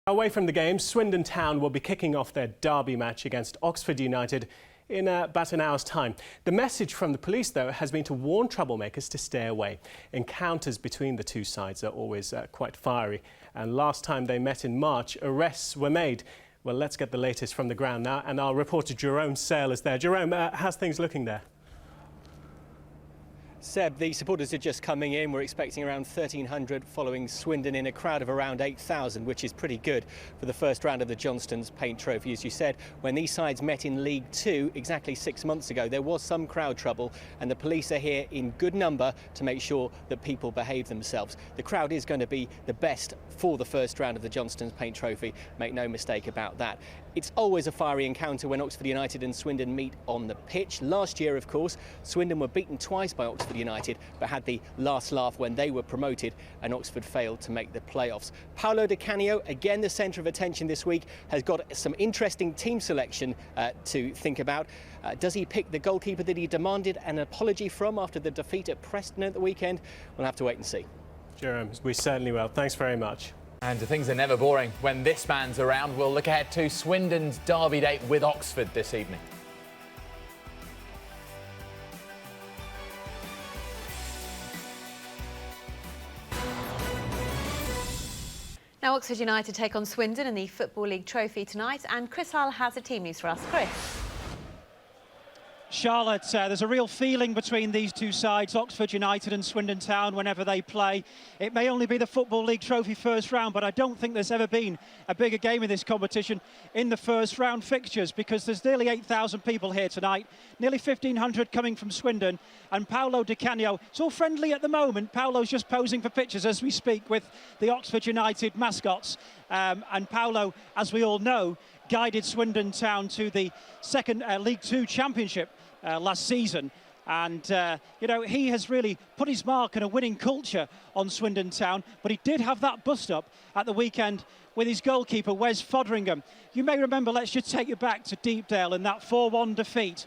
Away from the game, Swindon Town will be kicking off their derby match against Oxford United in about an hour's time. The message from the police, though, has been to warn troublemakers to stay away. Encounters between the two sides are always quite fiery, and last time they met in March, arrests were made. Well, let's get the latest from the ground now, and our reporter Jerome Sale is there. Jerome, how's things looking there? Seb, the supporters are just coming in. We're expecting around 1,300 following Swindon in a crowd of around 8,000, which is pretty good for the first round of the Johnstone's Paint Trophy. As you said, when these sides met in League Two exactly 6 months ago, there was some crowd trouble, and the police are here in good number to make sure that people behave themselves. The crowd is going to be the best for the first round of the Johnstone's Paint Trophy, make no mistake about that. It's always a fiery encounter when Oxford United and Swindon meet on the pitch. Last year, of course, Swindon were beaten twice by Oxford United, but had the last laugh when they were promoted and Oxford failed to make the playoffs. Paolo di Canio, again the centre of attention this week, has got some interesting team selection to think about. Does he pick the goalkeeper that he demanded an apology from after the defeat at Preston at the weekend? We'll have to wait and see. Jerome, we certainly will. Thanks very much. And things are never boring when this man's around. We'll look ahead to Swindon's derby date with Oxford this evening. Now Oxford United take on Swindon in the Football League Trophy tonight, and Chris Hull has a team news for us. Chris. Charlotte, there's a real feeling between these two sides, Oxford United and Swindon Town, whenever they play. It may only be the Football League Trophy first round, but I don't think there's ever been a bigger game in this competition in the first round fixtures, because there's nearly 8,000 people here tonight, nearly 1,500 coming from Swindon, and Paolo di Canio. It's all friendly at the moment. Paolo's just posing for pictures as we speak with the Oxford United mascots. And Paolo, as we all know, guided Swindon Town to the second League Two Championship last season, and you know, he has really put his mark on a winning culture on Swindon Town, but he did have that bust up at the weekend with his goalkeeper Wes Foderingham. You may remember, let's just take you back to Deepdale in that 4-1 defeat.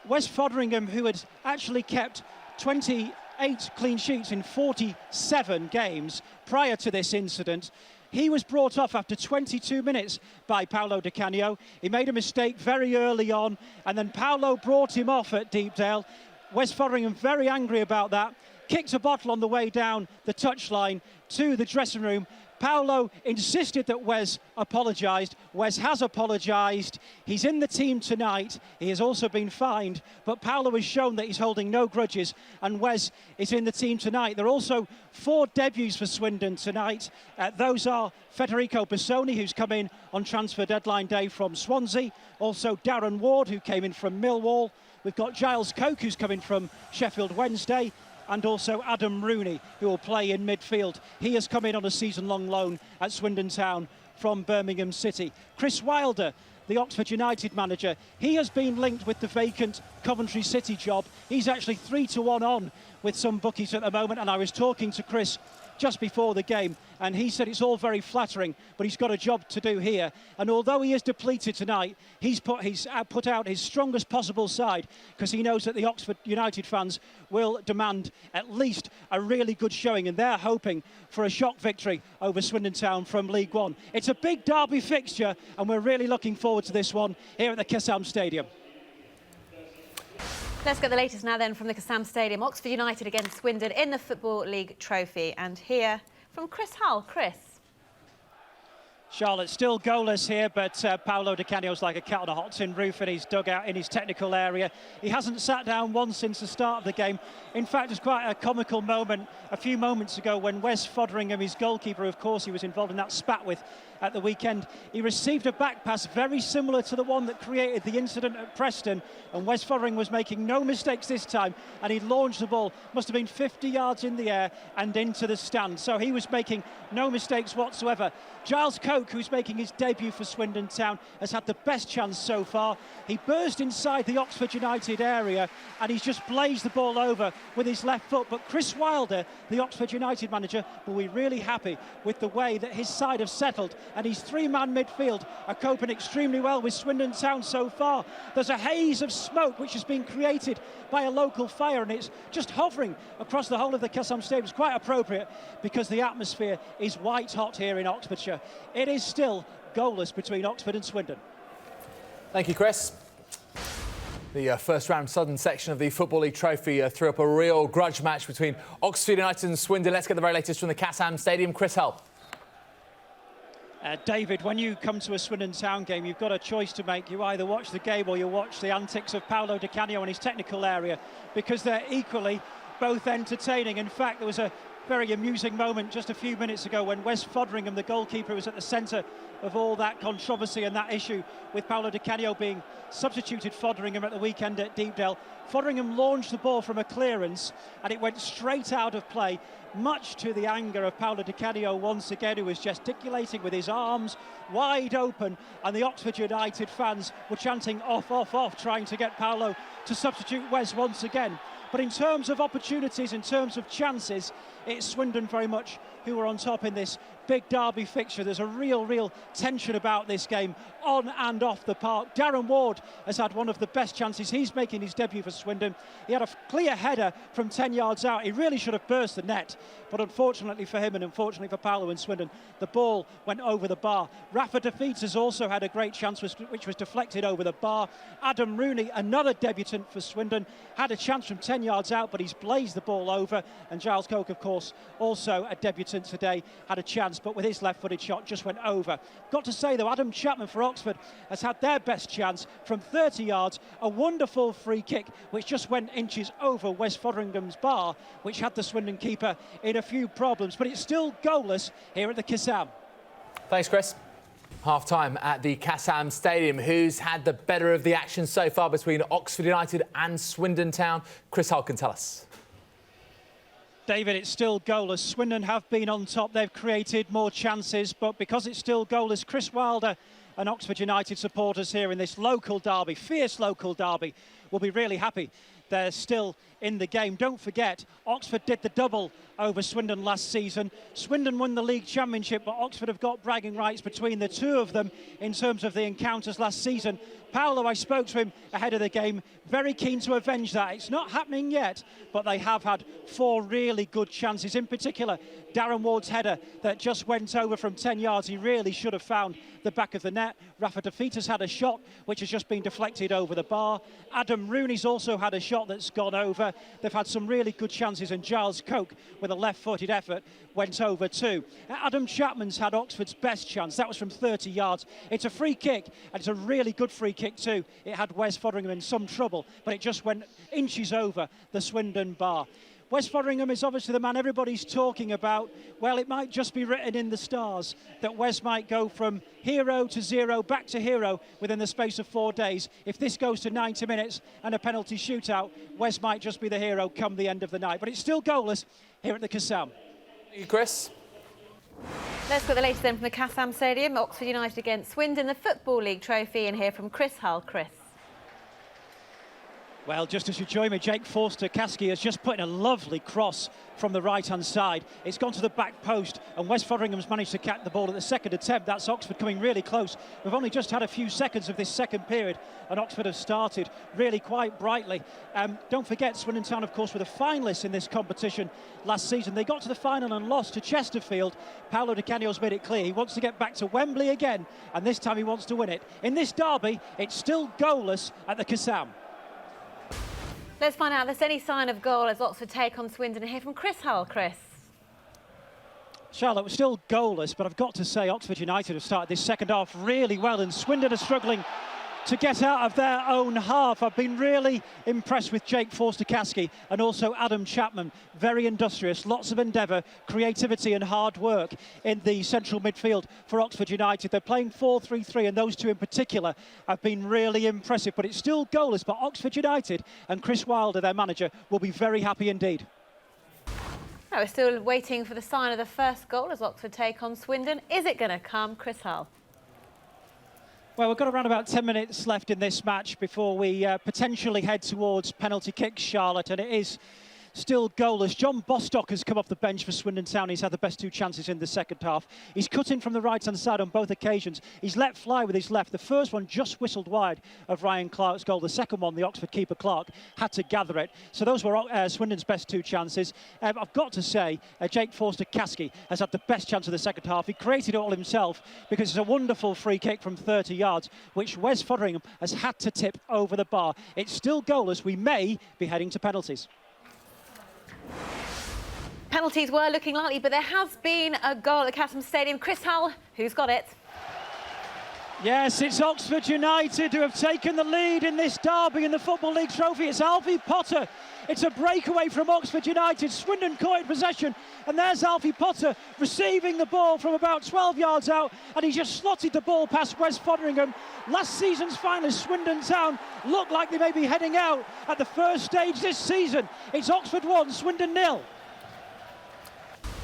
Wes Foderingham, who had actually kept 28 clean sheets in 47 games prior to this incident, he was brought off after 22 minutes by Paolo di Canio. He made a mistake very early on, and then Paolo brought him off at Deepdale. Wes Foderingham very angry about that, kicked a bottle on the way down the touchline to the dressing room. Paolo insisted that Wes apologised. Wes has apologised. He's in the team tonight. He has also been fined, but Paolo has shown that he's holding no grudges, and Wes is in the team tonight. There are also 4 debuts for Swindon tonight. Those are Federico Bassoni, who's come in on transfer deadline day from Swansea. Also Darren Ward, who came in from Millwall. We've got Giles Coke, who's coming from Sheffield Wednesday, and also Adam Rooney, who will play in midfield. He has come in on a season-long loan at Swindon Town from Birmingham City. Chris Wilder, the Oxford United manager, he has been linked with the vacant Coventry City job. He's actually 3-1 on with some bookies at the moment, and I was talking to Chris just before the game, and he said it's all very flattering, but he's got a job to do here. And although he is depleted tonight, he's put out his strongest possible side, because he knows that the Oxford United fans will demand at least a really good showing, and they're hoping for a shock victory over Swindon Town from League One. It's a big derby fixture, and we're really looking forward to this one here at the Kassam Stadium. Let's get the latest now then from the Kassam Stadium. Oxford United against Swindon in the Football League Trophy. And here from Chris Hull. Chris. Charlotte still goalless here, but Paolo di Canio's like a cat on a hot tin roof in his dugout, in his technical area. He hasn't sat down once since the start of the game. In fact, it's quite a comical moment a few moments ago when Wes Foderingham, his goalkeeper, of course, he was involved in that spat with at the weekend. He received a back pass very similar to the one that created the incident at Preston, and Wes Foderingham was making no mistakes this time, and he launched the ball, must have been 50 yards in the air and into the stand. So he was making no mistakes whatsoever. Giles Coke, who's making his debut for Swindon Town, has had the best chance so far. He burst inside the Oxford United area and he's just blazed the ball over with his left foot. But Chris Wilder, the Oxford United manager, will be really happy with the way that his side have settled and his three-man midfield are coping extremely well with Swindon Town so far. There's a haze of smoke which has been created by a local fire, and it's just hovering across the whole of the Kassam Stadium. It's quite appropriate because the atmosphere is white hot here in Oxfordshire. It is still goalless between Oxford and Swindon. Thank you, Chris. The first round southern section of the Football League Trophy threw up a real grudge match between Oxford United and Swindon. Let's get the very latest from the Kassam Stadium. Chris Hull. David, when you come to a Swindon Town game, you've got a choice to make. You either watch the game or you watch the antics of Paolo di Canio in his technical area, because they're equally both entertaining. In fact, there was a very amusing moment just a few minutes ago when Wes Foderingham, the goalkeeper, was at the centre of all that controversy and that issue with Paolo di Canio being substituted Foderingham at the weekend at Deepdale. Foderingham launched the ball from a clearance and it went straight out of play, much to the anger of Paolo di Canio once again, who was gesticulating with his arms wide open, and the Oxford United fans were chanting off, off, off, trying to get Paolo to substitute Wes once again. But in terms of opportunities, in terms of chances, it's Swindon very much who are on top in this big derby fixture. There's a real tension about this game on and off the park. Darren Ward has had one of the best chances. He's making his debut for Swindon. He had a clear header from 10 yards out. He really should have burst the net, but unfortunately for him and unfortunately for Paolo and Swindon, the ball went over the bar. Rafa Defeats has also had a great chance which was deflected over the bar. Adam Rooney, another debutant for Swindon, had a chance from 10 yards out, but he's blazed the ball over. And Giles Coke, of course, also a debutant today, had a chance, but with his left-footed shot just went over. Got to say, though, Adam Chapman for Oxford has had their best chance from 30 yards, a wonderful free kick which just went inches over Wes Fotheringham's bar, which had the Swindon keeper in a few problems, but it's still goalless here at the Kassam. Thanks, Chris. Half-time at the Kassam Stadium. Who's had the better of the action so far between Oxford United and Swindon Town? Chris Hull can tell us. David, it's still goalless. Swindon have been on top. They've created more chances, but because it's still goalless, Chris Wilder and Oxford United supporters here in this local derby, fierce local derby, will be really happy they're still in the game. Don't forget, Oxford did the double over Swindon last season. Swindon won the league championship, but Oxford have got bragging rights between the two of them in terms of the encounters last season. Paolo, I spoke to him ahead of the game, very keen to avenge that. It's not happening yet, but they have had 4 really good chances. In particular, Darren Ward's header that just went over from 10 yards. He really should have found the back of the net. Rafa Defeats had a shot which has just been deflected over the bar. Adam Rooney's also had a shot that's gone over. They've had some really good chances, and Giles Coke, with a left-footed effort, went over too. Adam Chapman's had Oxford's best chance. That was from 30 yards. It's a free kick, and it's a really good free kick too. It had Wes Fotheringham in some trouble, but it just went inches over the Swindon bar. Wes Fotheringham is obviously the man everybody's talking about. Well, it might just be written in the stars that Wes might go from hero to zero, back to hero within the space of 4 days. If this goes to 90 minutes and a penalty shootout, Wes might just be the hero come the end of the night. But it's still goalless here at the Kassam. Thank you, Chris. Let's get the latest then from the Kassam Stadium. Oxford United against Swindon, the Football League Trophy, and hear from Chris Hull. Chris. Well, just as you join me, Jake Forster-Caskey has just put in a lovely cross from the right-hand side. It's gone to the back post, and Wes Fotheringham's managed to catch the ball at the second attempt. That's Oxford coming really close. We've only just had a few seconds of this second period, and Oxford have started really quite brightly. Don't forget, Swindon Town, of course, were the finalists in this competition last season. They got to the final and lost to Chesterfield. Paolo di Canio's made it clear he wants to get back to Wembley again, and this time he wants to win it. In this derby, it's still goalless at the Kassam. Let's find out if there's any sign of goal as Oxford take on Swindon, and hear from Chris Hull. Chris. Charlotte, was still goalless, but I've got to say Oxford United have started this second half really well, and Swindon are struggling to get out of their own half. I've been really impressed with Jake Forster-Caskey and also Adam Chapman. Very industrious, lots of endeavour, creativity and hard work in the central midfield for Oxford United. They're playing 4-3-3, and those two in particular have been really impressive, but it's still goalless. But Oxford United and Chris Wilder, their manager, will be very happy indeed. We're still waiting for the sign of the first goal as Oxford take on Swindon. Is it going to come? Chris Hull. Well, we've got around about 10 minutes left in this match before we potentially head towards penalty kicks, Charlotte, and it is still goalless. John Bostock has come off the bench for Swindon Town. He's had the best 2 chances in the second half. He's cut in from the right-hand side on both occasions. He's let fly with his left. The first one just whistled wide of Ryan Clark's goal. The second one, the Oxford keeper Clark had to gather it. So those were Swindon's best 2 chances. I've got to say, Jake Forster-Caskey has had the best chance of the second half. He created it all himself because it's a wonderful free kick from 30 yards, which Wes Fotheringham has had to tip over the bar. It's still goalless. We may be heading to penalties. Penalties were looking likely, but there has been a goal at Casam Stadium. Chris Hull, who's got it? Yes, it's Oxford United who have taken the lead in this derby in the Football League Trophy. It's Alfie Potter. It's a breakaway from Oxford United. Swindon caught in possession, and there's Alfie Potter receiving the ball from about 12 yards out, and he just slotted the ball past Wes Fotheringham. Last season's finalists, Swindon Town, look like they may be heading out at the first stage this season. It's Oxford 1, Swindon 0.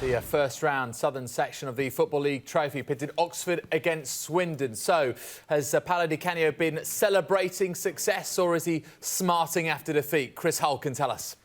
The first round southern section of the Football League Trophy pitted Oxford against Swindon. So, has Paolo di Canio been celebrating success, or is he smarting after defeat? Chris Hull can tell us.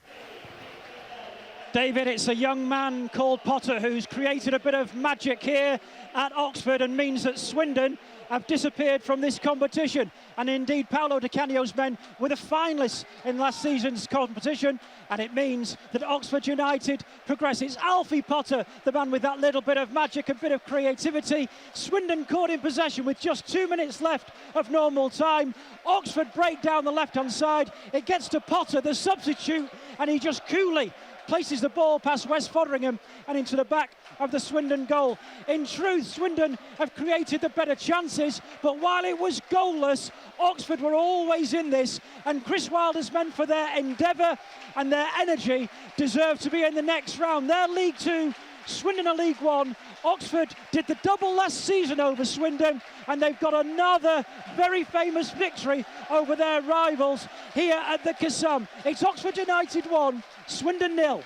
David, it's a young man called Potter who's created a bit of magic here at Oxford and means that Swindon have disappeared from this competition. And indeed, Paolo di Canio's men were the finalists in last season's competition, and it means that Oxford United progress. It's Alfie Potter, the man with that little bit of magic, a bit of creativity. Swindon caught in possession with just 2 minutes left of normal time. Oxford break down the left-hand side. It gets to Potter, the substitute, and he just coolly places the ball past Wes Fotheringham and into the back of the Swindon goal. In truth, Swindon have created the better chances, but while it was goalless, Oxford were always in this, and Chris Wilder's men, for their endeavour and their energy, deserve to be in the next round. They're League 2, Swindon are League 1. Oxford did the double last season over Swindon, and they've got another very famous victory over their rivals here at the Casam. It's Oxford United 1, Swindon 0.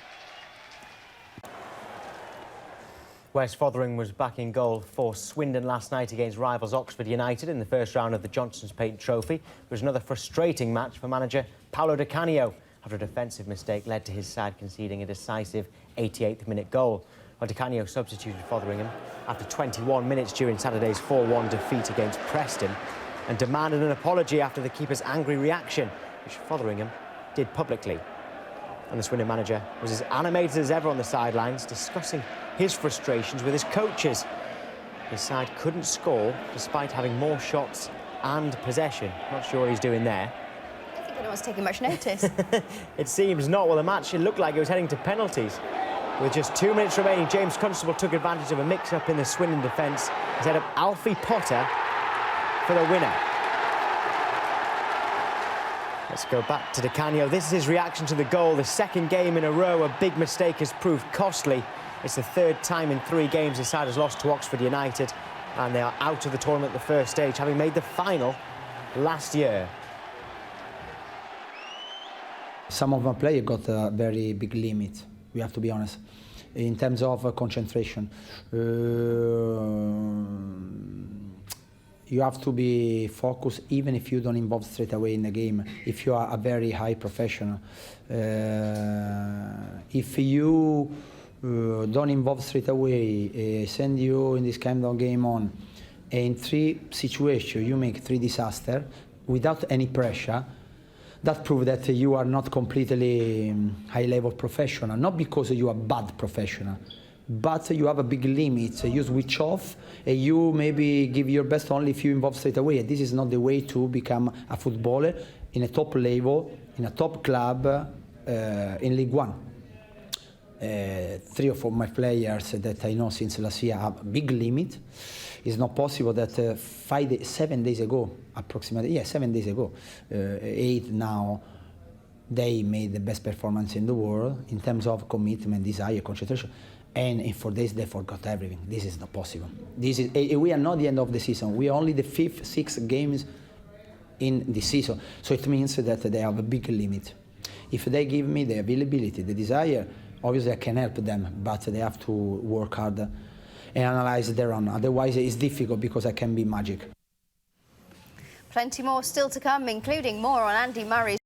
Wes Fotheringham was back in goal for Swindon last night against rivals Oxford United in the first round of the Johnstone's Paint Trophy. It was another frustrating match for manager Paolo di Canio after a defensive mistake led to his side conceding a decisive 88th minute goal. Well, Di Canio substituted Fotheringham after 21 minutes during Saturday's 4-1 defeat against Preston and demanded an apology after the keeper's angry reaction, which Fotheringham did publicly. And the Swindon manager was as animated as ever on the sidelines, discussing his frustrations with his coaches. His side couldn't score despite having more shots and possession. Not sure what he's doing there. I don't think anyone's taking much notice. It seems not. Well, the match, it looked like it was heading to penalties. With just 2 minutes remaining, James Constable took advantage of a mix-up in the Swindon defence. He's headed up Alfie Potter for the winner. Let's go back to Di Canio. This is his reaction to the goal. The second game in a row, a big mistake has proved costly. It's the third time in 3 games his side has lost to Oxford United, and they are out of the tournament at the first stage, having made the final last year. Some of my players got a very big limit, we have to be honest, in terms of concentration. You have to be focused even if you don't involve straight away in the game, if you are a very high professional. If you don't involve straight away, send you in this kind of game on, and in 3 situations you make 3 disasters without any pressure, that proves that you are not completely high-level professional, not because you are bad professional, but you have a big limit. You switch off and you maybe give your best only if you involve straight away. And this is not the way to become a footballer in a top level, in a top club, in League 1. 3 or 4 of my players that I know since last year have a big limit. It's not possible that 7 days ago, approximately, 7 days ago, 8 now, they made the best performance in the world in terms of commitment, desire, concentration. And in 4 days they forgot everything. This is not possible. We are not the end of the season. We are only the 5th, 6th games in the season. So it means that they have a big limit. If they give me the availability, the desire, obviously I can help them, but they have to work hard and analyze their own. Otherwise it's difficult because I can be magic. Plenty more still to come, including more on Andy Murray's